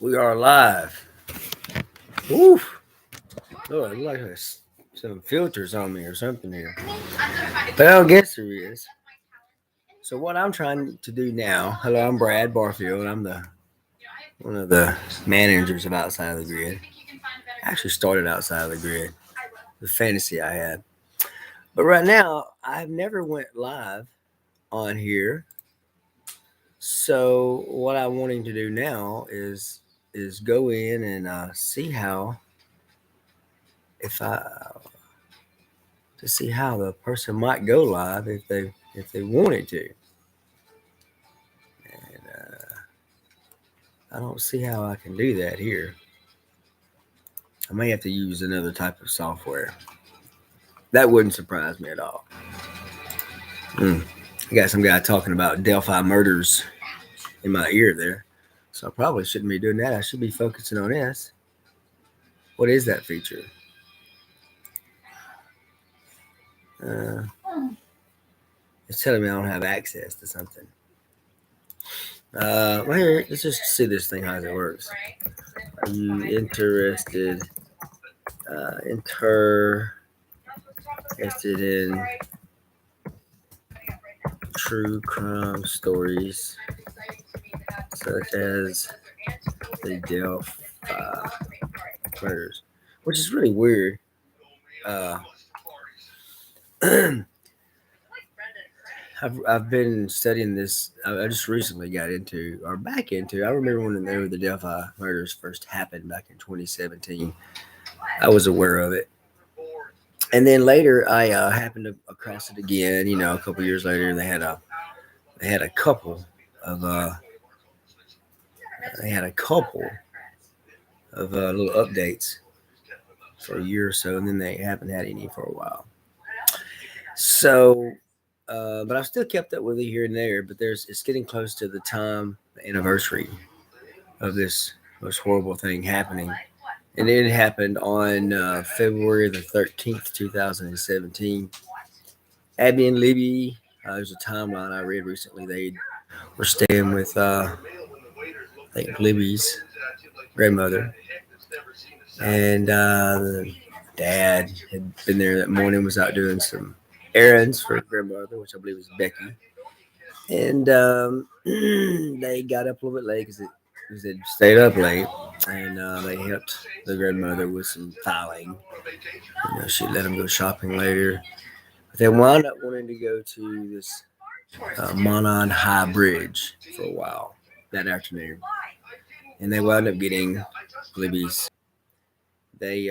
We are live. Woof. Lord, like there's some filters on me or something here. But I don't guess there is. So what I'm trying to do now. Hello, I'm Brad Barfield. I'm the one of the managers of Outside of the Grid. I actually started Outside of the Grid. The fantasy I had. But right now, I've never went live on here. So what I'm wanting to do now is go in and see how if I to see how the person might go live if they wanted to. And I don't see how I can do that here. I may have to use another type of software. That wouldn't surprise me at all. I got some guy talking about Delphi murders in my ear there. So I probably shouldn't be doing that. I should be focusing on this. What is that feature? Uh, it's telling me I don't have access to something. Well, here, let's just see this thing, how it works. Are you interested interested in true crime stories such as the Delphi murders, which is really weird. Uh, I've been studying this. I just recently got into, or back into. I remember when the Delphi murders first happened back in 2017. I was aware of it, and then later I happened to across it again. You know, a couple years later, they had a couple of little updates for a year or so, and then they haven't had any for a while. So, but I've still kept up with it here and there. But it's getting close to the anniversary of this horrible thing happening, and it happened on February the 13th, 2017. Abby and Libby. There's a timeline I read recently. They were staying with I think Libby's grandmother, and the dad had been there that morning. Was out doing some errands for grandmother, which I believe was Becky, and they got up a little bit late because they stayed up late, and they helped the grandmother with some filing. She let them go shopping later. But they wound up wanting to go to this Monon High Bridge for a while that afternoon, and they wound up getting Libby's. They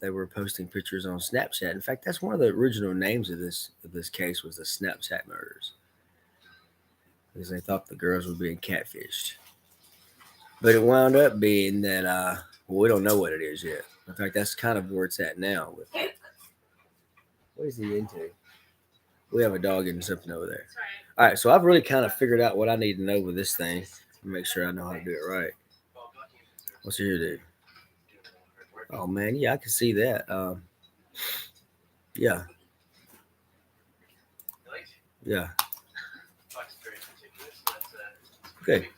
they were posting pictures on Snapchat. In fact, that's one of the original names of this case was the Snapchat murders, because they thought the girls were being catfished. But it wound up being that we don't know what it is yet. In fact, that's kind of where it's at now. What is he into? We have a dog and something over there. All right, so I've really kind of figured out what I need to know with this thing to make sure I know how to do it right. What's here to do? Oh man, yeah, I can see that. Yeah, yeah. Okay,